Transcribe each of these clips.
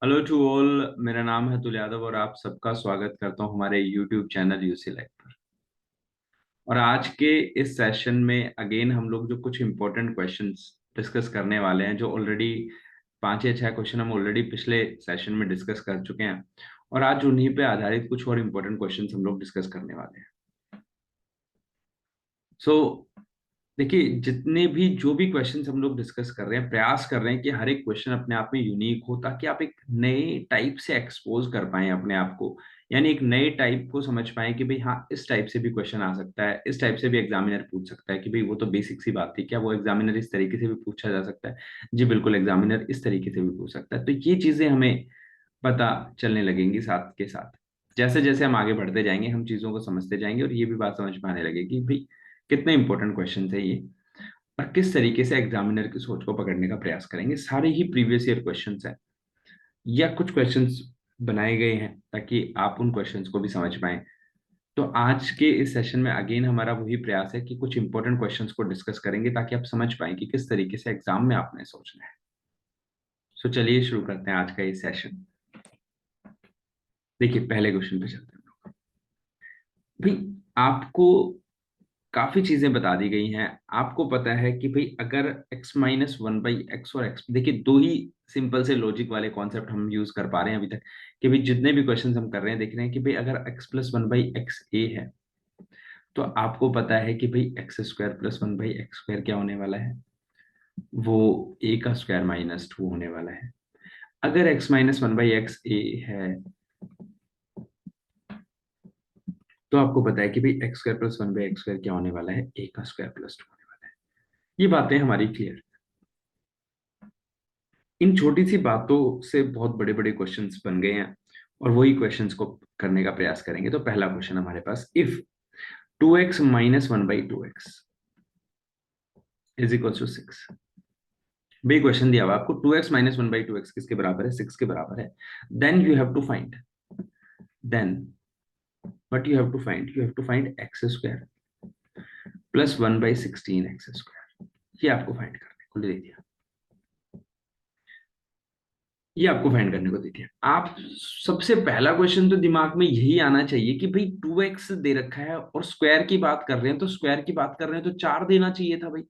Hello to all. मेरा नाम है अतुल यादव और आप सबका स्वागत करता हूं हमारे यूट्यूब चैनल यूसी लाइव पर। और आज के इस सेशन में अगेन हम लोग जो कुछ इंपॉर्टेंट क्वेश्चंस डिस्कस करने वाले हैं, जो ऑलरेडी 5 या 6 क्वेश्चन हम ऑलरेडी पिछले सेशन में डिस्कस कर चुके हैं, और आज उन्हीं पे आधारित कुछ और इंपॉर्टेंट क्वेश्चंस हम लोग डिस्कस करने वाले हैं। सो देखिए, जितने भी जो भी क्वेश्चंस हम लोग डिस्कस कर रहे हैं, प्रयास कर रहे हैं कि हर एक क्वेश्चन अपने आप में यूनिक हो, ताकि आप एक नए टाइप से एक्सपोज कर पाएं अपने आप को। यानी एक नए टाइप को समझ पाएं कि भाई हाँ, इस टाइप से भी क्वेश्चन आ सकता है, इस टाइप से भी एग्जामिनर पूछ सकता है। कि भाई वो तो बेसिक सी बात थी, क्या वो एग्जामिनर इस तरीके से भी पूछा जा सकता है? जी बिल्कुल, एग्जामिनर इस तरीके से भी पूछ सकता है। तो ये चीजें हमें पता चलने लगेंगी साथ के साथ। जैसे जैसे हम आगे बढ़ते जाएंगे, हम चीजों को समझते जाएंगे और ये भी बात समझ में आने लगेगी भाई कितने इंपॉर्टेंट क्वेश्चन है ये, और किस तरीके से एग्जामिनर की सोच को पकड़ने का प्रयास करेंगे। सारे ही प्रीवियस ईयर क्वेश्चंस हैं या कुछ क्वेश्चंस बनाए गए हैं ताकि आप उन क्वेश्चंस को भी समझ पाएं। तो आज के इस सेशन में अगेन हमारा वही प्रयास है कि कुछ इंपॉर्टेंट क्वेश्चंस को डिस्कस करेंगे ताकि आप समझ पाएं कि किस तरीके से एग्जाम में आपने सोचना है। सो चलिए शुरू करते हैं आज का ये सेशन। देखिए, पहले क्वेश्चन पे चलते हैं हम लोग। भाई, आपको काफी चीजें बता दी गई हैं। आपको पता है कि भाई अगर x-1/x और x, देखिए दो ही सिंपल से लॉजिक वाले कॉन्सेप्ट हम यूज कर पा रहे हैं अभी तक। कि भाई जितने भी क्वेश्चंस हम कर रहे हैं, देख रहे हैं कि भाई अगर x+1/x a है, तो आपको पता है कि भाई x² + 1/x² क्या होने वाला है? वो a² - 2 होने वाला है। अगर x-1/x a है, तो आपको पता है कि भाई x² + 1/x² क्या होने वाला है? a² + 2 होने वाला है। ये बातें हमारी क्लियर। इन छोटी सी बातों से बहुत बड़े बड़े क्वेश्चंस बन गए हैं, और वही क्वेश्चंस को करने का प्रयास करेंगे। तो पहला क्वेश्चन हमारे पास, if 2x - 1/2x is equal to 6। भाई क्वेश्चन दिया हुआ आपको 2x - 1/2x किसके बराबर है? 6 के बराबर है। Then you have to find, then but you have to find x² + 1/16x²। ये आपको फाइंड करने को दे दिया, ये आपको फाइंड करने को दे दिया। आप सबसे पहला क्वेश्चन तो दिमाग में यही आना चाहिए कि भाई 2x दे रखा है और स्क्वायर की बात कर रहे हैं, तो स्क्वायर की बात कर रहे हैं तो 4 देना चाहिए था भाई।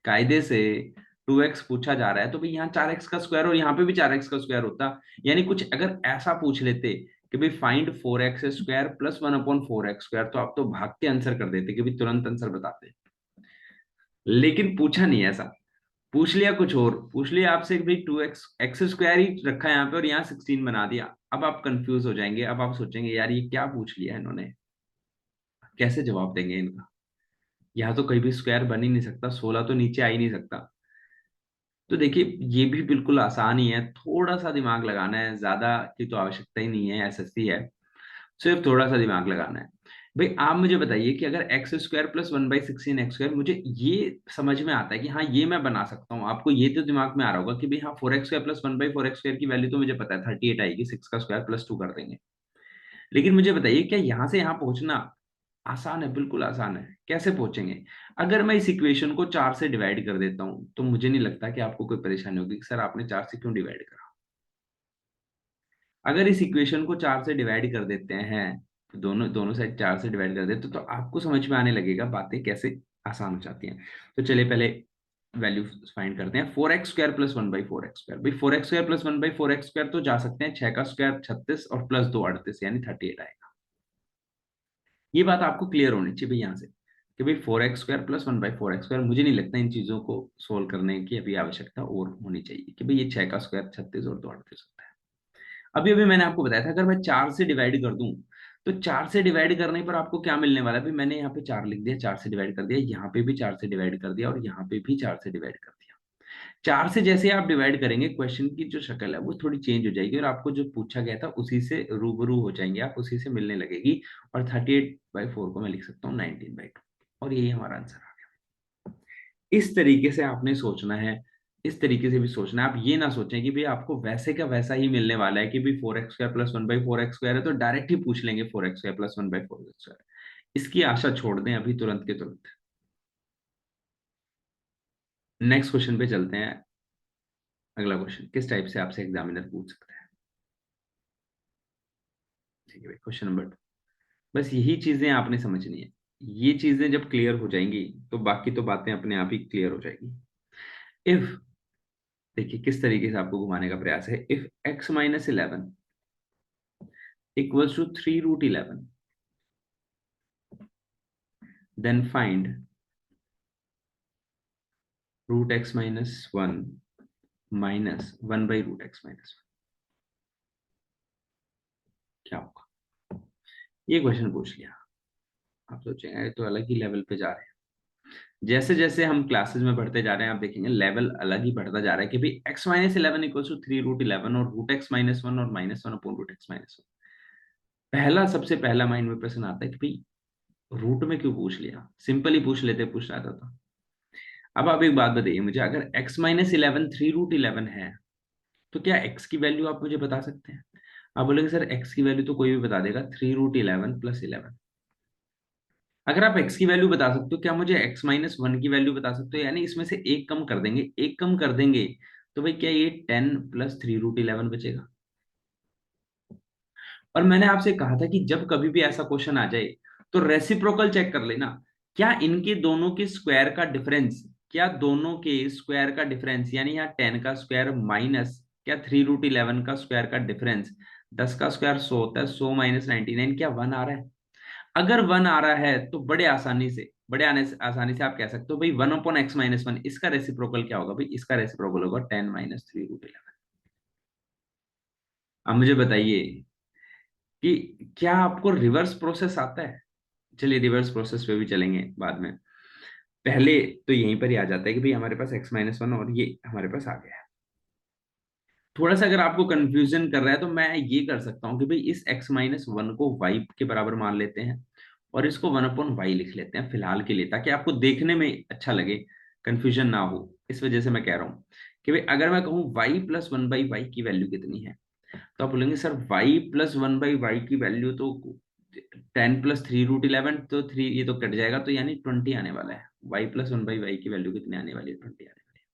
कायदे से 2x पूछा जा रहा है तो भाई यहाँ 4x का स्क्वायर और यहाँ पे भी 4x का स्क्वायर होता। यानी कुछ अगर ऐसा पूछ लेते कि भाई फाइंड 4x² + 1/4x², तो आप तो भाग के आंसर कर देते कि भाई तुरंत आंसर बताते। लेकिन पूछा नहीं ऐसा, पूछ लिया कुछ और, पूछ लिया आपसे कि भाई 2x x² ही रखा है यहाँ पे और यहाँ 16 बना दिया। अब आप कंफ्यूज हो जाएंगे, अब आप सोचेंगे यार ये क्या पूछ लिया इन्होंने, कैसे जवाब देंगे इनका? यहाँ तो कहीं भी स्क्वायर बन ही नहीं सकता, 16 तो नीचे आ ही नहीं सकता। तो देखिए, ये भी बिल्कुल आसान ही है, थोड़ा सा दिमाग लगाना है, ज्यादा की तो आवश्यकता ही नहीं है, एसएससी है। सिर्फ थोड़ा सा दिमाग लगाना है। भाई आप मुझे बताइए कि अगर x² + 1/16x², मुझे ये समझ में आता है कि हाँ ये मैं बना सकता हूँ। आपको ये तो दिमाग में आ रहा होगा कि भाई हाँ 4x² + 1/4x² की वैल्यू तो मुझे पता है 38 आएगी, 6 का स्क्वायर +2 कर देंगे। लेकिन मुझे बताइए, क्या यहाँ से यहाँ पहुंचना आसान है? बिल्कुल आसान है। कैसे पहुंचेंगे? अगर मैं इस इक्वेशन को 4 से डिवाइड कर देता हूं, तो मुझे नहीं लगता कि आपको कोई परेशानी होगी कि सर आपने 4 से क्यों डिवाइड करा। अगर इस इक्वेशन को 4 से डिवाइड कर देते हैं, तो दोनों दोनों साइड 4 से डिवाइड कर देते तो आपको समझ में आने लगेगा बातें कैसे आसान हो जाती हैं। तो चलिए पहले वैल्यू फाइंड करते हैं। 4x² + 1/4x², भाई 4x² + 1/4x² तो जा सकते हैं, 6 का स्क्वायर 36 और +2 38, यानी 38 आएगा। ये बात आपको क्लियर होनी चाहिए भाई यहाँ से कि भाई 4x² + 1/4x², मुझे नहीं लगता इन चीजों को सोल्व करने की अभी आवश्यकता और होनी चाहिए कि भाई ये 6 का स्क्वायर 36 और 2 38 होता है। अभी अभी मैंने आपको बताया था, अगर मैं 4 से डिवाइड कर दूं, तो 4 से डिवाइड करने पर आपको क्या मिलने वाला है? भाई मैंने यहाँ पे 4 लिख दिया, 4 से डिवाइड कर दिया, यहाँ पे भी 4 से डिवाइड कर दिया और यहाँ पे भी 4 से डिवाइड कर दिया। 4 से जैसे आप डिवाइड करेंगे, क्वेश्चन की जो शक्ल है वो थोड़ी चेंज हो जाएगी और आपको जो पूछा गया था उसी से रूबरू हो जाएंगे आप, उसी से मिलने लगेगी। और 38/4 को मैं लिख सकता हूँ 19/2, और यही हमारा आंसर आ गया। इस तरीके से आपने सोचना है, इस तरीके से भी सोचना है। आप ये ना सोचें कि भाई आपको वैसे का वैसा ही मिलने वाला है कि भाई 4x² + 1/4x² है तो डायरेक्ट ही पूछ लेंगे 4x² + 1/4x²। इसकी आशा छोड़ दें अभी तुरंत के तुरंत। नेक्स्ट क्वेश्चन पे चलते हैं। अगला क्वेश्चन किस टाइप से आपसे एग्जामिनर पूछ सकता है? ठीक है भाई, क्वेश्चन नंबर 2। बस यही चीजें आपने समझनी है। ये चीजें जब क्लियर हो जाएंगी तो बाकी तो बातें अपने आप ही क्लियर हो जाएगी। इफ, देखिए किस तरीके से आपको घुमाने का प्रयास है। If x-11 equals to 3√11, then find √x-1 minus 1/√x-1। क्या होगा? ये क्वेश्चन पूछ लिया। आप सोचेंगे ये तो अलग ही लेवल पे जा रहे हैं। जैसे जैसे हम क्लासेस में बढ़ते जा रहे हैं आप देखेंगे लेवल अलग ही बढ़ता जा रहा है कि भाई x-11 इक्वल्स टू 3√11 और √x-1 और -1/√x-1। पहला, सबसे पहला माइंड में प्रश्न आता है कि भाई रूट में क्यों पूछ लिया, सिंपल ही पूछ लेते, पूछ रहा था। अब आप एक बात बताइए मुझे, अगर x-11 3√11 है तो क्या x की वैल्यू आप मुझे बता सकते हैं? आप बोलेंगे सर x की वैल्यू तो कोई भी बता देगा, 3√11 + 11। अगर आप x की वैल्यू बता सकते हो, क्या मुझे x-1 की वैल्यू बता सकते हो? यानी इसमें से एक कम कर देंगे, एक कम कर देंगे तो भाई क्या ये 10 + 3√11 बचेगा? और मैंने आपसे कहा था कि जब कभी भी ऐसा क्वेश्चन आ जाए तो रेसिप्रोकल चेक कर लेना। क्या इनके दोनों के स्क्वायर का डिफरेंस, क्या दोनों के स्क्वायर का डिफरेंस, यानी यहाँ 10 का स्क्वायर माइनस क्या 3√11 का स्क्वायर का डिफरेंस, 10 का स्क्वायर 100 होता है, 100 - 99, क्या 1 आ रहा है? अगर 1 आ रहा है तो आसानी से आप कह सकते हो भाई 1/x-1, इसका रेसिप्रोकल क्या होगा? भाई इसका रेसिप्रोकल होगा 10 - 3√11। अब मुझे बताइए कि क्या आपको रिवर्स प्रोसेस आता है? चलिए रिवर्स प्रोसेस पे भी चलेंगे बाद में। पहले तो यहीं पर ही आ जाता है कि भाई हमारे पास x-1 और ये हमारे पास आ गया है। थोड़ा सा अगर आपको कंफ्यूजन कर रहा है तो मैं ये कर सकता हूँ कि भाई इस x-1 को y के बराबर मान लेते हैं और इसको 1/y लिख लेते हैं फिलहाल के लिए, ताकि आपको देखने में अच्छा लगे, कंफ्यूजन ना हो। इस वजह से मैं कह रहा हूँ कि भाई अगर मैं कहूँ y + 1/y की वैल्यू कितनी है, तो आप बोलेंगे सर y + 1/y की वैल्यू तो 10 + 3√11, तो 3 ये तो कट जाएगा, तो यानी 20 आने वाला है। y + 1/y की वैल्यू कितनी आने वाली है? 20 आने वाली है।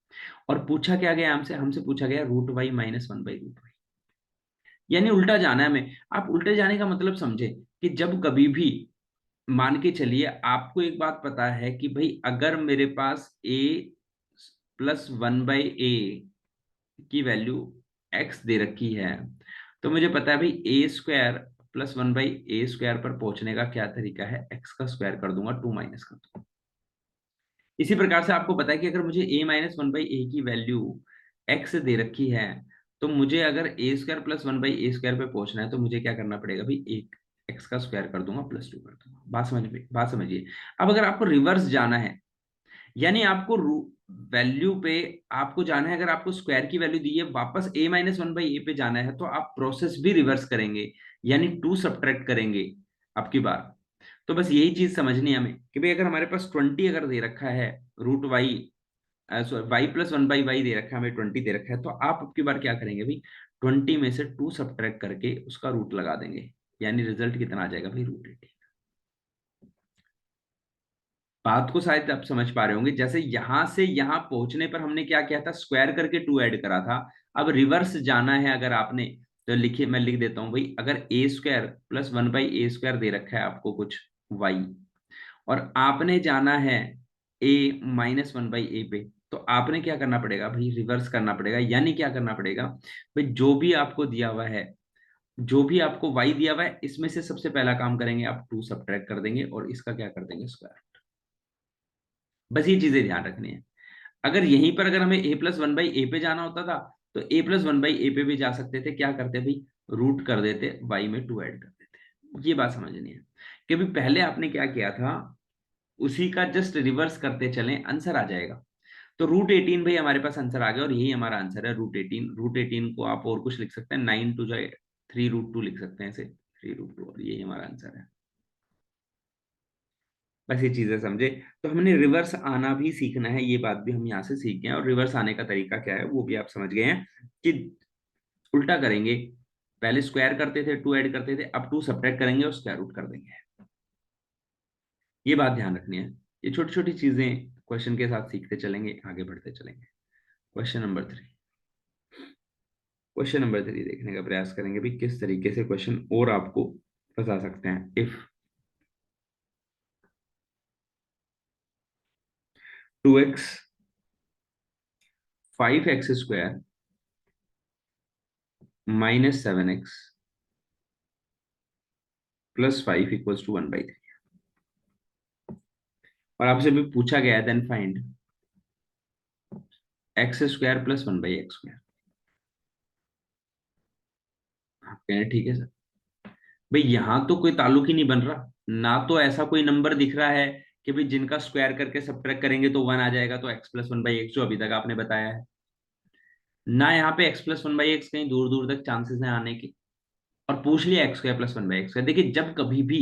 और पूछा क्या गया हमसे? हमसे पूछा गया √y - 1/√y, यानी उल्टा जाना है हमें। आप उल्टे जाने का मतलब समझे कि जब कभी भी, मान के चलिए आपको एक बात पता है कि भाई अगर मेरे पास a + 1/a की वैल्यू x दे रखी है, तो मुझे पता है भाई a² + 1/a² पर पहुंचने का क्या तरीका है, x का स्क्वायर कर दूंगा, 2 माइनस कर दूंगा। इसी प्रकार से आपको पता है कि अगर मुझे a - 1/a की वैल्यू x दे रखी है, तो मुझे अगर a² + 1/a² पे पहुंचना है तो मुझे क्या करना पड़ेगा भाई, एक x का स्क्वायर कर दूंगा, +2 कर दूंगा। बात समझिए। अब अगर आपको रिवर्स जाना है, यानी आपको वैल्यू पे आपको जाना है, अगर आपको स्क्वायर की वैल्यू दी है वापस a - 1/a पे जाना है, तो आप प्रोसेस भी रिवर्स करेंगे, यानी 2 सब्ट्रैक्ट करेंगे अब की बार। तो बस यही चीज समझनी है हमें कि भाई अगर हमारे पास 20 अगर दे रखा है, √y y + 1/y दे रखा है, हमें 20 दे रखा है, तो आप अब की बार क्या करेंगे भाई, 20 में से 2 सब्ट्रैक्ट करके उसका रूट लगा देंगे, यानी रिजल्ट कितना आ जाएगा भाई, √80। बात को शायद आप समझ पा रहे होंगे। जैसे यहां से यहां पहुंचने पर हमने क्या किया था, स्क्वायर करके 2 ऐड करा था। अब रिवर्स जाना है अगर आपने, तो लिखिए, मैं लिख देता हूं भाई, अगर a² + 1/a² दे रखा है आपको कुछ y, और आपने जाना है a - 1/a पे, तो आपने क्या करना पड़ेगा भाई, रिवर्स करना पड़ेगा। यानी क्या करना पड़ेगा भाई, जो भी आपको दिया हुआ है, जो भी आपको y दिया हुआ है, इसमें से सबसे पहला काम करेंगे आप 2 सब्ट्रैक्ट कर देंगे और इसका क्या कर देंगे, स्क्वायर। बस ये चीजें ध्यान रखनी है। अगर यहीं पर अगर हमें a + 1/a पे जाना होता था, तो a + 1/a पे भी जा सकते थे, क्या करते भाई, रूट कर देते, y में 2 ऐड कर देते। ये बात समझनी है कि अभी पहले आपने क्या किया था, उसी का जस्ट रिवर्स करते चलें, आंसर आ जाएगा। तो √18 भाई हमारे पास आंसर आ गया, और यही हमारा आंसर है, √18। √18 को आप और कुछ लिख सकते हैं, 9 टू जाए 3√2 लिख सकते हैं इसे, 3√2, और यही हमारा आंसर है। बस ये चीजें समझे। तो हमने रिवर्स आना भी सीखना है, ये बात भी हम यहाँ से सीख गए हैं, और रिवर्स आने का तरीका क्या है वो भी आप समझ गए हैं कि उल्टा करेंगे। पहले स्क्वायर करते थे, 2 ऐड करते थे, अब 2 सब्ट्रैक्ट करेंगे और स्क्वायर रूट कर देंगे। ये बात ध्यान रखनी है। ये छोटी छोटी चीजें क्वेश्चन के साथ सीखते चलेंगे, आगे बढ़ते चलेंगे। Question number 3। क्वेश्चन नंबर 3 देखने का प्रयास करेंगे भी किस तरीके से क्वेश्चन और आपको फंसा सकते हैं। If 2x 5x² minus 7x plus 5 equals to 1/3, और आपसे भी पूछा गया है then find x² plus 1/x²। आप कह रहे हैं ठीक है सर। भाई यहां तो कोई ताल्लुक ही नहीं बन रहा, ना तो ऐसा कोई नंबर दिख रहा है कि भाई जिनका स्क्वायर करके सब्ट्रैक्ट करेंगे तो 1 आ जाएगा, तो x प्लस 1/x जो अभी तक आपने बताया है, ना यहाँ पे x प्लस 1/x कहीं दूर दूर तक चांसेस हैं आने के, और पूछ लिया x² प्लस 1/x²। देखिए जब कभी भी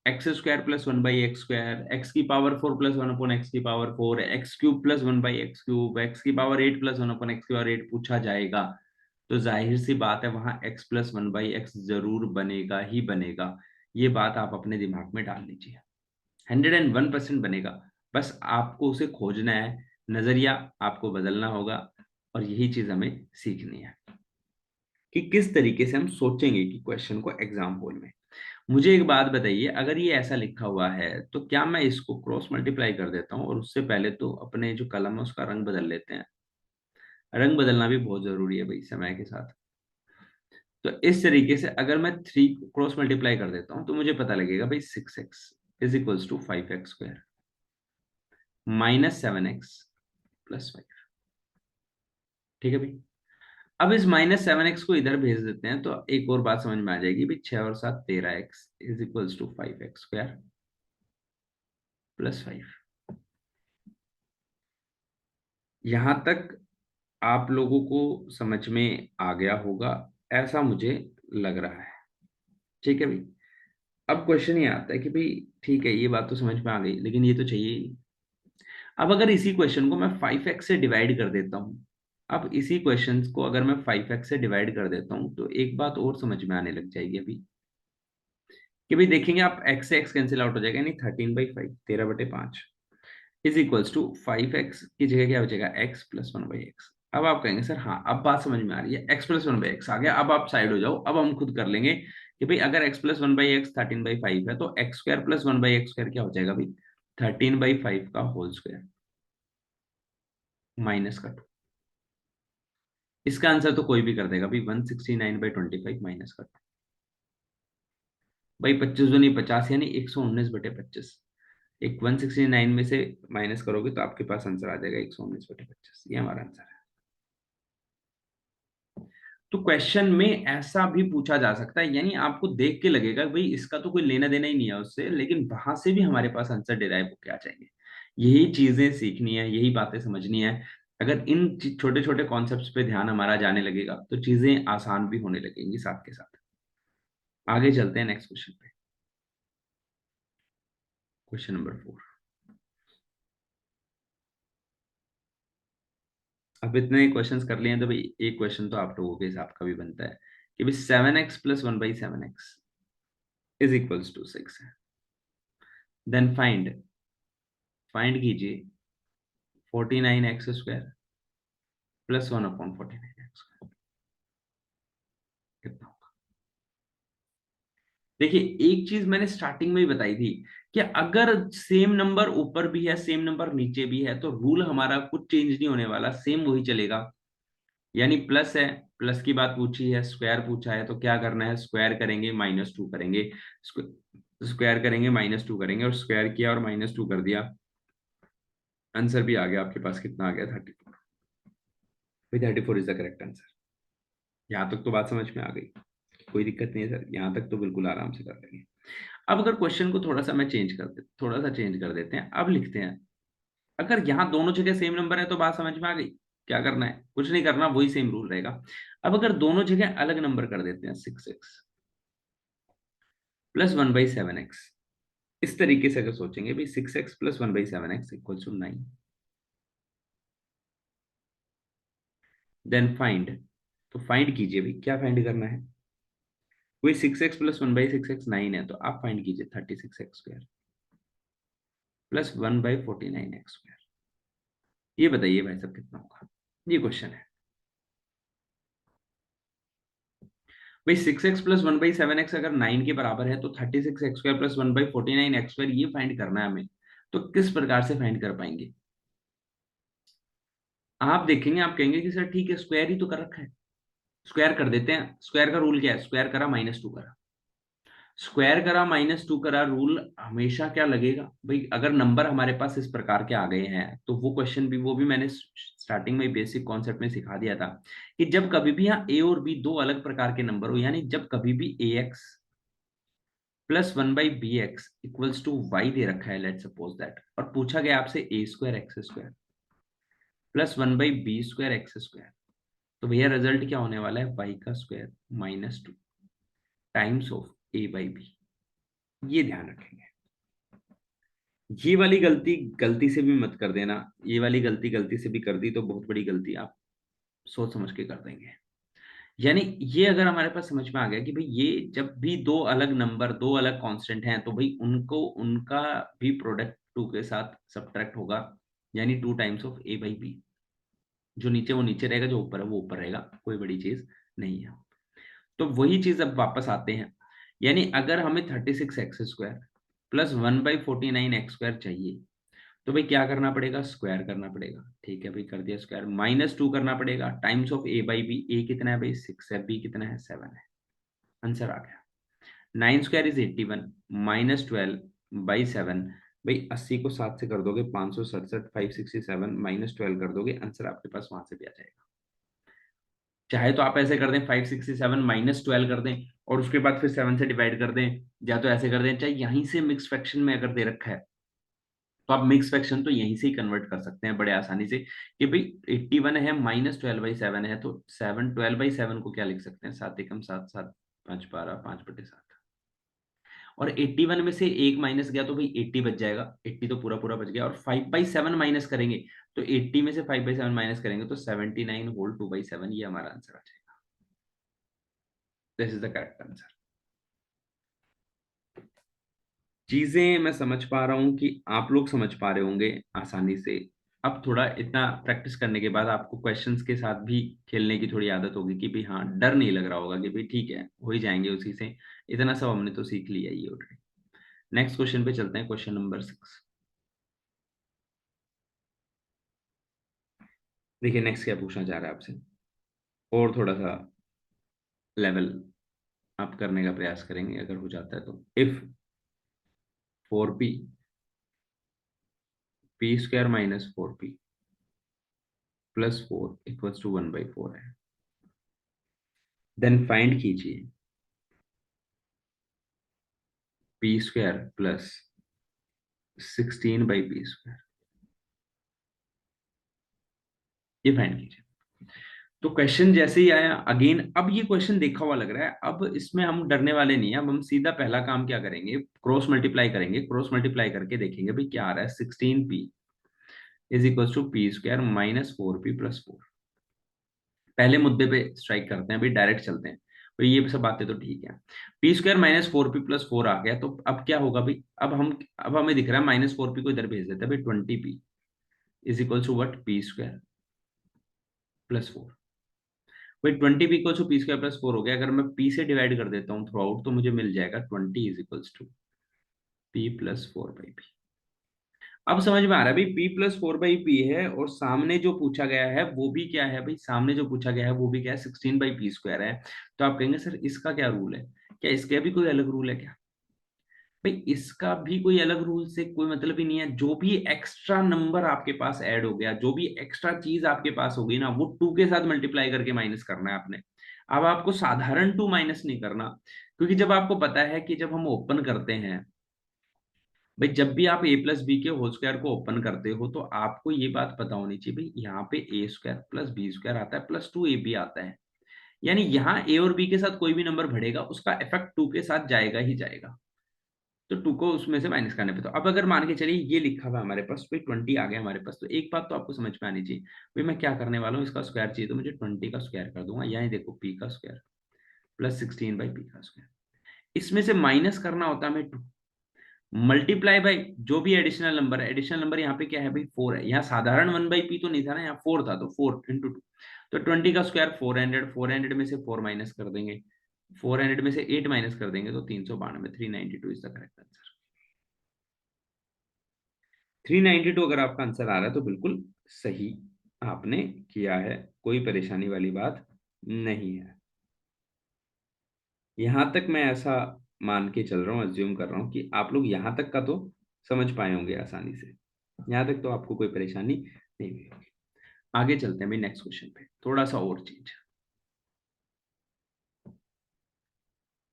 x² plus 1/x², x⁴ plus 1/x⁴, x³ plus 1/x³, x⁴ 8 plus 1/x⁴ पूछा जाएगा, तो जाहिर सी बात है वहां x प्लस 1/x जरूर बनेगा ही बनेगा। ये बात आप अपने दिमाग में डाल लीजिए, 101% बनेगा। बस आपको उसे खोजना है, नजरिया आपको बदलना होगा, और यही चीज हमें सीखनी है कि किस तरीके से हम सोचेंगे कि क्वेश्चन को एग्जाम हॉल में। मुझे एक बात बताइए, अगर ये ऐसा लिखा हुआ है तो क्या मैं इसको क्रॉस मल्टीप्लाई कर देता हूँ और उससे पहले तो अपने जो कलम है उसका रंग बदल लेते हैं? रंग बदलना भी बहुत जरूरी है भाई समय के साथ। तो इस तरीके से अगर मैं 3 क्रॉस मल्टीप्लाई कर देता हूँ तो मुझे पता लगेगा भाई 6x is equals to 5x² minus 7x plus 5। ठीक है भाई। अब इस -7x को इधर भेज देते हैं तो एक और बात समझ में आ जाएगी भाई, 6 और 7 13x is equals to 5x² plus 5। यहां तक आप लोगों को समझ में आ गया होगा, ऐसा मुझे लग रहा है। ठीक है भाई। अब क्वेश्चन ये आता है कि भाई ठीक है ये बात तो समझ में आ गई, लेकिन ये तो चाहिए ही। अब अगर इसी क्वेश्चन को मैं 5x से डिवाइड कर देता हूं, अब इसी क्वेश्चन को अगर मैं 5x से डिवाइड कर देता हूं तो एक बात और समझ में आने लग जाएगी अभी, कि भाई देखेंगे आप x से x कैंसिल आउट हो जाएगा, यानी 13/5 13/5 इज इक्वल्स टू 5x की जगह क्या बचेगा, x प्लस 1/x। अब आप कहेंगे सर हाँ अब बात समझ में आ रही है, x प्लस 1/x आ गया, अब आप साइड हो जाओ, अब हम खुद कर लेंगे कि भाई अगर x प्लस 1/x 13/5 है तो x² प्लस 1/x² क्या हो जाएगा भाई, 13/5 का होल स्क्वायर माइनस का 2। इसका आंसर तो कोई भी कर देगा भाई, 169/25 माइनस का 2। भाई 25 दूनी 50 यानी 119/25। एक 169 में से माइनस करोगे तो आपके पास आंसर आ जाएगा 119/25, ये हमारा आंसर है। तो क्वेश्चन में ऐसा भी पूछा जा सकता है, यानी आपको देख के लगेगा भाई इसका तो कोई लेना देना ही नहीं है उससे, लेकिन वहां से भी हमारे पास आंसर डिराइव होके आ जाएंगे। यही चीजें सीखनी है, यही बातें समझनी है। अगर इन छोटे छोटे कॉन्सेप्ट्स पे ध्यान हमारा जाने लगेगा तो चीजें आसान भी होने लगेंगी साथ के साथ। आगे चलते हैं नेक्स्ट क्वेश्चन पे। Question number 4। अब इतने क्वेश्चंस कर लिए हैं तो भाई एक क्वेश्चन तो आप लोगों के हिसाब का भी बनता है कि भाई 7x plus 1/7x is equals to 6 है। देन फाइंड फाइंड कीजिए 49x² प्लस 1/49x²। कितना होगा? देखिए एक चीज मैंने स्टार्टिंग में ही बताई थी कि अगर सेम नंबर ऊपर भी है सेम नंबर नीचे भी है तो रूल हमारा कुछ चेंज नहीं होने वाला, सेम वही चलेगा। यानी प्लस है, प्लस की बात पूछी है, स्क्वायर पूछा है, तो क्या करना है, स्क्वायर करेंगे -2 करेंगे, स्क्वायर करेंगे -2 करेंगे, और स्क्वायर किया और -2 कर दिया, आंसर भी आ गया आपके पास, कितना आ गया 34। 34 इज द करेक्ट आंसर। यहाँ तक तो बात समझ में आ गई, कोई दिक्कत नहीं है सर, यहाँ तक तो बिल्कुल आराम से कर लेंगे। अब अगर क्वेश्चन को थोड़ा सा मैं चेंज कर दे थोड़ा सा चेंज कर देते हैं, अब लिखते हैं अगर यहाँ दोनों जगह सेम नंबर है तो बात समझ में आ गई। क्या करना है, कुछ नहीं करना, वही सेम रूल रहेगा। अब अगर दोनों जगह अलग नंबर कर देते हैं, 6x प्लस 1/7x, इस तरीके से अगर सोचेंगे भाई 6x plus 1/7x equal to 9, then find. तो फाइंड कीजिए भाई, क्या फाइंड करना है, कोई 6x प्लस 1/6x 9 है तो आप फाइंड कीजिए 36x² प्लस 1/49x²। ये बताइए भाई साहब कितना होगा, ये क्वेश्चन है। भाई 6x प्लस 1/7x अगर 9 के बराबर है तो 36x² प्लस 1/49x² ये फाइंड करना है हमें। तो किस प्रकार से फाइंड कर पाएंगे? आप देखेंगे, आप कहेंगे कि सर ठीक है स्क्वायर ही तो कर रखा है, स्क्वायर कर देते हैं। स्क्वायर का रूल क्या है? स्क्वायर करा -2 करा, स्क्वायर करा -2 करा, रूल हमेशा क्या लगेगा भाई? अगर नंबर हमारे पास इस प्रकार के आ गए हैं तो वो क्वेश्चन भी, वो भी मैंने स्टार्टिंग में बेसिक कॉन्सेप्ट में सिखा दिया था कि जब कभी भी यहाँ ए और बी दो अलग प्रकार के नंबर हो, यानी जब कभी भी a x plus 1/bx equals to y दे रखा है, लेट सपोज दैट, और पूछा गया आपसे a² x² plus 1/b² x², तो भैया रिजल्ट क्या होने वाला है? y² -2 times of a/b। ये ध्यान रखेंगे, ये वाली गलती गलती से भी मत कर देना। ये वाली गलती गलती से भी कर दी तो बहुत बड़ी गलती आप सोच समझ के कर देंगे। यानी ये अगर हमारे पास समझ में आ गया कि भाई ये जब भी दो अलग नंबर, दो अलग कांस्टेंट हैं, तो भाई उनको, उनका भी प्रोडक्ट 2 के साथ सब्ट्रैक्ट होगा, यानी 2 टाइम्स ऑफ a/b। जो नीचे वो नीचे रहेगा, जो ऊपर है वो ऊपर रहेगा, कोई बड़ी चीज नहीं है। तो वही चीज अब वापस आते हैं, यानी अगर हमें 36x² प्लस 1/49x² चाहिए, तो भाई क्या करना पड़ेगा? स्क्वायर करना पड़ेगा। ठीक है भाई, कर दिया स्क्वायर। -2 करना पड़ेगा टाइम्स ऑफ a/b। ए कितना है भाई? 6 है। बी कितना है? 7 है। आंसर आ गया। 9² इज 81, -12/7। भाई 80 को 7 से कर दोगे 567, 567 -12 कर दोगे, आंसर आपके पास वहां से भी आ जाएगा। चाहे तो आप ऐसे कर दें 567 -12 कर दें और उसके बाद फिर 7 से डिवाइड कर दें, या तो ऐसे कर दें, चाहे यहीं से मिक्स फ्रैक्शन में अगर दे रखा है तो आप मिक्स फ्रैक्शन तो यहीं से ही कन्वर्ट कर सकते हैं बड़े आसानी से कि भाई 81 है -12/7 है, तो 12/7 को क्या लिख सकते हैं? 7 एकम 7, 7 5 12, 5/7। और 81 में से एक माइनस गया तो भाई 80 बच जाएगा, 80 तो पूरा पूरा बच गया, और 5/7 माइनस करेंगे तो 80 में से 5/7 माइनस करेंगे तो 79 होल 2/7, ये हमारा आंसर आ जाएगा। This is the correct answer. चीजें मैं समझ पा रहा हूँ कि आप लोग समझ पा रहे होंगे आसानी से। अब थोड़ा इतना प्रैक्टिस करने के बाद आपको क्वेश्चंस के साथ भी खेलने की थोड़ी आदत होगी कि भाई हाँ, डर नहीं लग रहा होगा कि भाई ठीक है हो ही जाएंगे उसी से, इतना सब हमने तो सीख लिया ही ऑलरेडी। नेक्स्ट क्वेश्चन पे चलते हैं, क्वेश्चन नंबर 6। देखिए नेक्स्ट क्या पूछना चाह रहा है आपसे, और थोड़ा सा लेवल अप करने का प्रयास करेंगे, अगर हो जाता है तो। If 4p p² -4p plus 4 equals to 1/4 है, देन फाइंड कीजिए p² प्लस 16/p²। ये फाइंड कीजिए। तो क्वेश्चन जैसे ही आया अगेन, अब ये क्वेश्चन देखा हुआ लग रहा है, अब इसमें हम डरने वाले नहीं है। अब हम सीधा पहला काम क्या करेंगे? क्रॉस मल्टीप्लाई करेंगे। क्रॉस मल्टीप्लाई करके देखेंगे भाई क्या आ रहा है। 16p is equal to p² -4p plus 4। पहले मुद्दे पे स्ट्राइक करते हैं भाई, डायरेक्ट चलते हैं। तो ये सब बातें तो ठीक है। p² -4p प्लस 4 आ गया, तो अब क्या होगा भाई? अब हमें दिख रहा है -4p को इधर भेज देते हैं भाई, 20p is equal to what? p² plus 4। भाई 20p को p² प्लस 4 हो गया। अगर मैं p से डिवाइड कर देता हूँ थ्रू आउट तो मुझे मिल जाएगा 20 इज इक्वल टू p+4/p। अब समझ में आ रहा है भाई, p+4/p है, और सामने जो पूछा गया है वो भी क्या है भाई? सामने जो पूछा गया है वो भी क्या है? 16/p² है। तो आप कहेंगे सर इसका क्या रूल है? क्या इसका भी कोई अलग रूल है क्या? भाई इसका भी कोई अलग रूल से कोई मतलब ही नहीं है। जो भी एक्स्ट्रा नंबर आपके पास ऐड हो गया, जो भी एक्स्ट्रा चीज आपके पास होगी ना, वो 2 के साथ मल्टीप्लाई करके माइनस करना है आपने। अब आपको साधारण 2 माइनस नहीं करना, क्योंकि जब आपको पता है कि जब हम ओपन करते हैं भाई, जब भी आप a+b के होल स्क्वायर को ओपन करते हो तो आपको ये बात पता होनी चाहिए भाई, यहाँ पे a² प्लस b² आता है प्लस 2ab आता है, यानी यहाँ a और b के साथ कोई भी नंबर बढ़ेगा उसका इफेक्ट 2 के साथ जाएगा ही जाएगा। तो 2 को उसमें से माइनस करने पे, तो अब अगर मान के चलिए ये लिखा हुआ है हमारे पास भाई 20 आ गया हमारे पास, तो एक बात तो आपको समझ में आनी चाहिए भाई, मैं क्या करने वाला हूँ? इसका स्क्वायर चाहिए तो मुझे 20 का स्क्वायर कर दूंगा, यानी देखो p² प्लस 16/p²। इसमें से माइनस करना होता है हमें 2, मल्टीप्लाई बाई जो भी एडिशनल नंबर है। एडिशनल नंबर यहाँ पे क्या है भाई? 4 है। यहाँ साधारण 1/p तो नहीं था ना, यहाँ 4 था, तो 4 × 2, तो 20 का स्क्वायर 400, 400 में से 4 माइनस कर देंगे 400 में से 8 माइनस कर देंगे तो 392, 392 इज द करेक्ट आंसर। 392 अगर आपका आंसर आ रहा है तो बिल्कुल सही आपने किया है, कोई परेशानी वाली बात नहीं है। यहां तक मैं ऐसा मान के चल रहा हूँ, अज्यूम कर रहा हूँ कि आप लोग यहां तक का तो समझ पाए होंगे आसानी से, यहां तक तो आपको कोई परेशानी नहीं हुई होगी। आगे चलते हैं भाई नेक्स्ट क्वेश्चन पे, थोड़ा सा और change.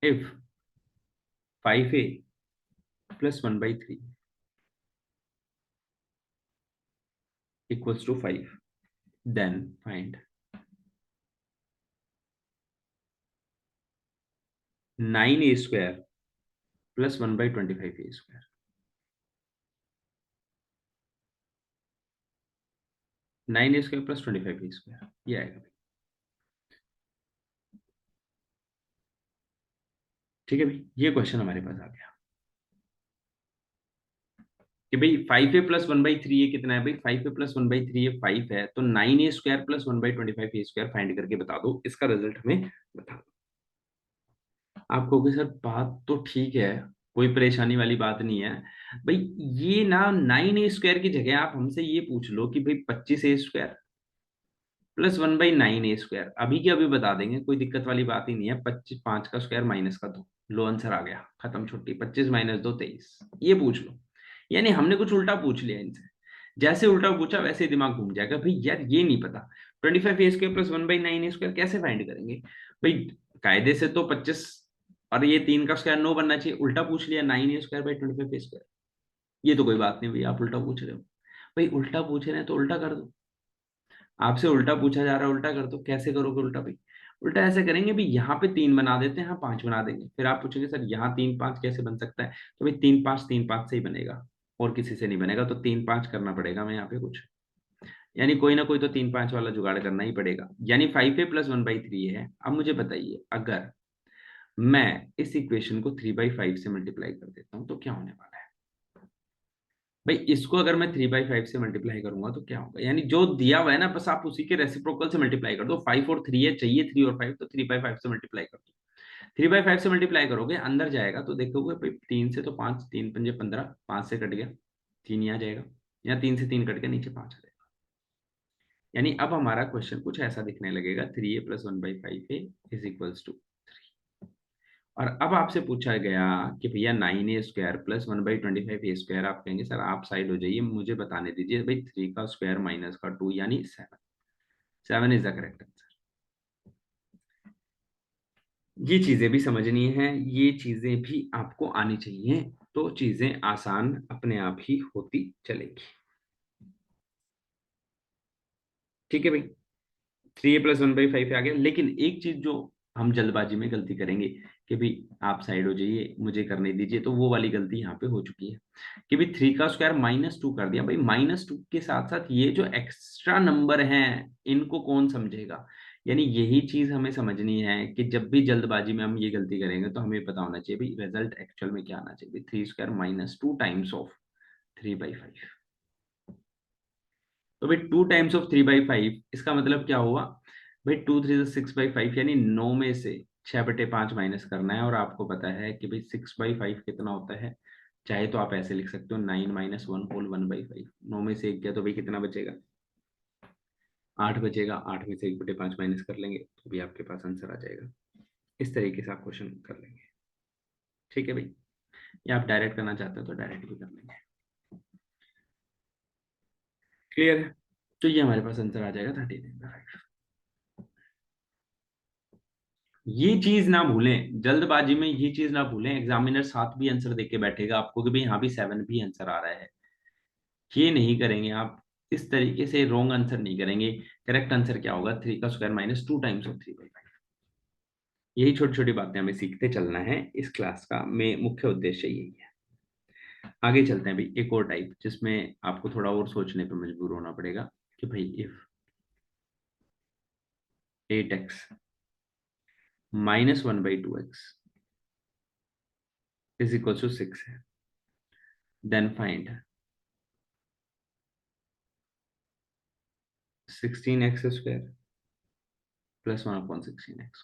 If 5a plus 1/3 equals to 5, then find 9a² plus 1/25a²। 9a² plus 25a², ये आएगा भाई। ठीक है भाई, ये क्वेश्चन हमारे पास आ गया कि भाई 5a+1/3 ये कितना है भाई, 5a+1/3 ये 5 है, तो 9a² प्लस 1/25a² फाइंड करके बता दो, इसका रिजल्ट हमें बता दो। आप कहोगे सर बात तो ठीक है, कोई परेशानी वाली बात नहीं है भाई। ये ना 9a² की जगह आप हमसे ये पूछ लो कि भाई 25a² प्लस 1/9a², अभी के अभी बता देंगे, कोई दिक्कत वाली बात ही नहीं है। 25, 5 का स्क्वायर माइनस का 2, लो आंसर आ गया, खत्म छुट्टी। 25 माइनस 2 23, ये पूछ लो। यानी हमने कुछ उल्टा पूछ लिया इनसे, जैसे उल्टा पूछा वैसे ही दिमाग घूम जाएगा भाई, यार ये नहीं पता 25a² प्लस 1/9a² कैसे फाइंड करेंगे भाई। कायदे से तो 25 और ये 3 का स्क्वायर 9 बनना चाहिए, उल्टा पूछ लिया 9a² बाई 25a²। ये तो कोई बात नहीं भाई, आप उल्टा पूछ रहे हो भाई, उल्टा पूछ रहे हैं तो उल्टा कर दो। आपसे उल्टा पूछा जा रहा है, उल्टा कर दो। कैसे करोगे उल्टा भाई? उल्टा ऐसे करेंगे भाई, यहाँ पे 3 बना देते हैं, यहाँ 5 बना देंगे। फिर आप पूछोगे सर यहाँ 3 5 कैसे बन सकता है, तो भाई 3 5 से ही बनेगा, और किसी से नहीं बनेगा, तो 3 5 करना पड़ेगा हमें यहाँ पे कुछ। यानी कोई ना कोई तो 3 5 वाला जुगाड़ करना ही पड़ेगा। यानी 5a+1/3 है। अब मुझे बताइए, अगर मैं इस इक्वेशन को 3/5 से मल्टीप्लाई कर देता हूँ तो क्या होने वाला है भाई? इसको अगर मैं 3/5 से मल्टीप्लाई करूंगा तो क्या होगा? यानी जो दिया हुआ है ना, बस आप उसी के रेसिप्रोकल से मल्टीप्लाई कर दो। 5 और 3 है, चाहिए 3 और 5, तो 3/5 से मल्टीप्लाई कर दो। 3/5 से मल्टीप्लाई करोगे, अंदर जाएगा तो देखोगे भाई 3 से तो 5, 3 पंजे 15, 5 से कट गया, 3 यहाँ जाएगा, या 3 से 3 कट के नीचे 5 आ जाएगा। यानी अब हमारा क्वेश्चन कुछ ऐसा दिखने लगेगा, 3a+1/5a = 3। और अब आपसे पूछा गया कि भैया 9a² प्लस 1/25a², आप कहेंगे सर आप साइड हो जाइए, मुझे बताने दीजिए भाई 3 का स्क्वायर माइनस का 2 यानी 7। 7 इज द करेक्ट आंसर। ये चीजें भी समझनी है, ये चीजें भी आपको आनी चाहिए, तो चीजें आसान अपने आप ही होती चलेगी। ठीक है भाई, 3a+1/5 आ गया। लेकिन एक चीज जो हम जल्दबाजी में गलती करेंगे कि भाई आप साइड हो जाइए, मुझे करने दीजिए, तो वो वाली गलती यहाँ पे हो चुकी है कि भाई 3 का स्क्वायर -2 कर दिया। भाई -2 के साथ साथ ये जो एक्स्ट्रा नंबर हैं, इनको कौन समझेगा? यानी यही चीज हमें समझनी है कि जब भी जल्दबाजी में हम ये गलती करेंगे तो हमें पता होना चाहिए भाई रिजल्ट एक्चुअल में क्या आना चाहिए। 3² -2 टाइम्स ऑफ 3/5, तो भाई 2 टाइम्स ऑफ 3/5, इसका मतलब क्या हुआ भाई? 2 3 6/5, यानी 9 में से 6/5 माइनस करना है। और आपको पता है कि भाई 6/5 कितना होता है? चाहे तो आप ऐसे लिख सकते हो, 9 - 1 होल 1/5। 9 में से 1 गया तो भाई कितना बचेगा? 8 बचेगा। 8 में से 1/5 माइनस कर लेंगे तो भी आपके पास आंसर आ जाएगा। इस तरीके से आप क्वेश्चन कर लेंगे। ठीक है भाई, या आप डायरेक्ट करना चाहते हो तो डायरेक्ट भी कर लेंगे। क्लियर है? तो ये हमारे पास आंसर आ जाएगा 13। ये चीज ना भूलें, जल्दबाजी में ये चीज ना भूलें, एग्जामिनर साथ भी आंसर देके बैठेगा आपको कि भाई यहाँ भी 7 भी आंसर आ रहा है। ये नहीं करेंगे आप, इस तरीके से रॉन्ग आंसर नहीं करेंगे। करेक्ट आंसर क्या होगा? 3 का स्क्वायर -2 टाइम्स ऑफ 3/5। यही छोटी छोटी बातें हमें सीखते चलना है, इस क्लास का में मुख्य उद्देश्य यही है। आगे चलते हैं भाई, एक और टाइप जिसमें आपको थोड़ा और सोचने पर मजबूर होना पड़ेगा कि भाई if 8x -1/2x is equal to 6 है, then find 16x² plus 1/16x।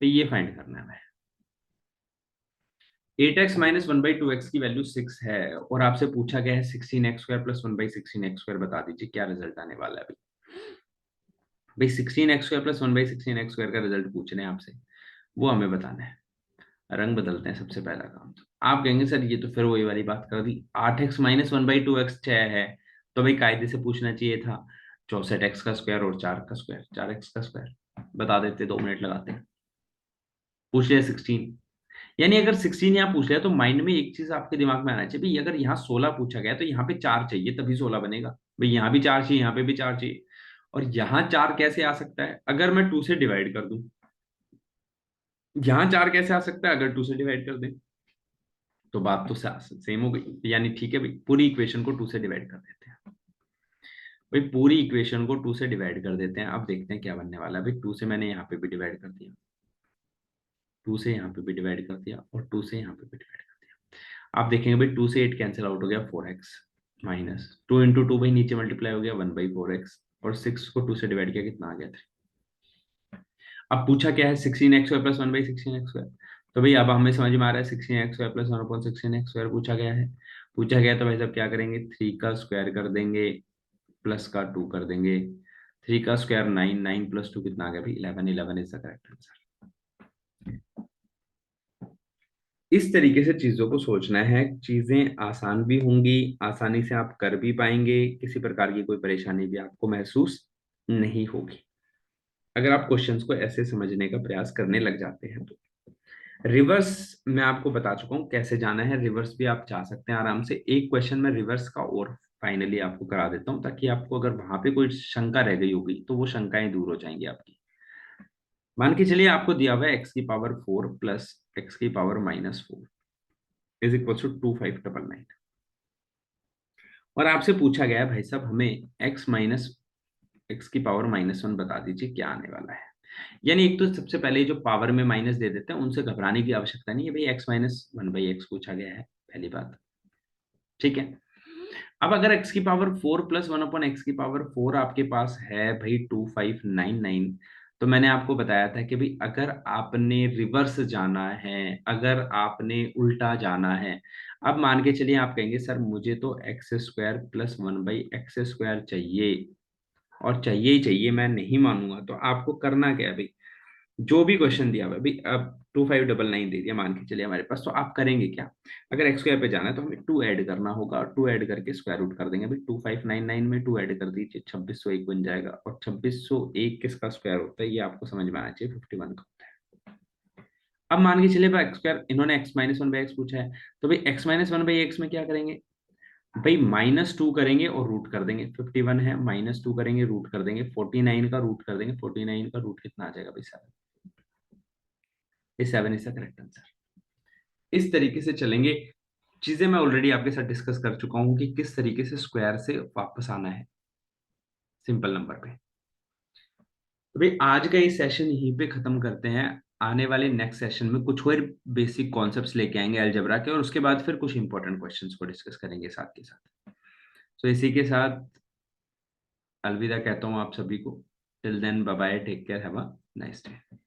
तो ये फाइंड करना है हमें। 8x माइनस 1/2x की वैल्यू 6 है और आपसे पूछा गया है 16x² प्लस 1/16x², बता दीजिए क्या रिजल्ट आने वाला है भाई। भाई 16x² प्लस 1/16x² का रिजल्ट पूछ रहे हैं आपसे, वो हमें बताना है। रंग बदलते हैं सबसे पहला काम। तो आप कहेंगे सर ये तो फिर वही वाली बात कर दी, 8x माइनस 1/2x 6 है, तो भाई कायदे से पूछना चाहिए था 64x का स्क्वायर और 4 का स्क्वायर, 4x का स्क्वायर। बता देते, 2 मिनट लगाते हैं। पूछ लिया 16, यानी अगर 16 यहाँ पूछ लिया तो माइंड में एक चीज आपके दिमाग में आना चाहिए भाई, अगर यहाँ 16 पूछा गया तो यहाँ पे 4 चाहिए तभी 16 बनेगा। भाई यहाँ भी 4 चाहिए, यहाँ पे भी 4 चाहिए। और यहाँ 4 कैसे आ सकता है अगर मैं 2 से डिवाइड कर दूं, यहाँ 4 कैसे आ सकता है अगर 2 से डिवाइड कर दें। तो बात तो सेम हो गई, यानी ठीक है भाई, पूरी इक्वेशन को 2 से डिवाइड कर देते हैं। भाई पूरी इक्वेशन को 2 से डिवाइड कर देते हैं, अब देखते हैं क्या बनने वाला है। भाई 2 से मैंने यहाँ पे भी डिवाइड कर दिया, 2 से यहाँ पे भी डिवाइड कर दिया और 2 से यहाँ पे भी डिवाइड कर दिया। आप देखेंगे भाई 2 से 8 कैंसिल आउट हो गया, 4x माइनस 2 × 2, भाई नीचे मल्टीप्लाई हो गया 1/4x, और 6 को 2 से डिवाइड किया कितना आ गया 3। अब पूछा क्या है 16x² प्लस 1/16x²। तो भाई अब हमें समझ में आ रहा है 16x² प्लस 1/16x² पूछा गया है। पूछा गया तो भाई साहब क्या करेंगे, 3 का स्क्वायर कर देंगे, प्लस का 2 कर देंगे। 3 का स्क्वायर 9, 9 प्लस 2 कितना आ गया भाई 11, 11 इज द करेक्ट आंसर। इस तरीके से चीजों को सोचना है, चीजें आसान भी होंगी, आसानी से आप कर भी पाएंगे, किसी प्रकार की कोई परेशानी भी आपको महसूस नहीं होगी अगर आप क्वेश्चंस को ऐसे समझने का प्रयास करने लग जाते हैं तो। रिवर्स मैं आपको बता चुका हूँ कैसे जाना है, रिवर्स भी आप जा सकते हैं आराम से। एक क्वेश्चन में रिवर्स का और फाइनली आपको करा देता हूँ, ताकि आपको अगर वहां पे कोई शंका रह गई होगी तो वो शंकाएं दूर हो जाएंगी आपकी। मान के चलिए आपको दिया हुआ है x⁴ plus x⁻⁻4 is equal to 2599, और आपसे पूछा गया है भाई साहब हमें x⁻⁻1 बता दीजिए क्या आने वाला है। यानी एक तो सबसे पहले जो पावर में माइनस दे देते हैं उनसे घबराने की आवश्यकता नहीं है भाई, x−1/x पूछा गया है, पहली बात। ठीक है। अब अगर x⁴ प्लस 1/x⁴ आपके पास है भाई 2599, तो मैंने आपको बताया था कि भाई अगर आपने रिवर्स जाना है, अगर आपने उल्टा जाना है, अब मान के चलिए आप कहेंगे सर मुझे तो x² प्लस 1/x² चाहिए, और चाहिए ही चाहिए, मैं नहीं मानूंगा। तो आपको करना क्या है भाई, जो भी क्वेश्चन दिया हुआ है भाई, अब 2599 दे दिया मान के चलिए हमारे पास, तो आप करेंगे क्या, अगर x² पे जाना है तो हमें 2 ऐड करना होगा, और 2 ऐड करके स्क्वायर रूट कर देंगे भाई। 2599 में 2 ऐड कर दीजिए, 2601 बन जाएगा, और 2601 किसका स्क्वायर होता है ये आपको समझ में आना चाहिए, 51 का होता है। अब मान के चलिए भाई x², इन्होंने x−1/x पूछा है, तो भाई x−1/x में क्या करेंगे भाई, -2 करेंगे और रूट कर देंगे। 51 है, -2 करेंगे रूट कर देंगे, 49 का रूट कर देंगे, 49 का रूट कितना आ जाएगा भाई 7। ये 7 इज द करेक्ट आंसर। इस तरीके से चलेंगे। चीजें मैं ऑलरेडी आपके साथ डिस्कस कर चुका हूं कि किस तरीके से स्क्वायर से वापस आना है सिंपल नंबर पे। तो भाई आज का ये सेशन यहीं पे खत्म करते हैं। आने वाले नेक्स्ट सेशन में कुछ और बेसिक कॉन्सेप्ट्स लेके आएंगे अलजेब्रा के, और उसके बाद फिर कुछ इंपॉर्टेंट क्वेश्चंस को डिस्कस करेंगे साथ के साथ। तो इसी के साथ अलविदा कहता हूँ आप सभी को। Till then bye bye, take care, have a nice day.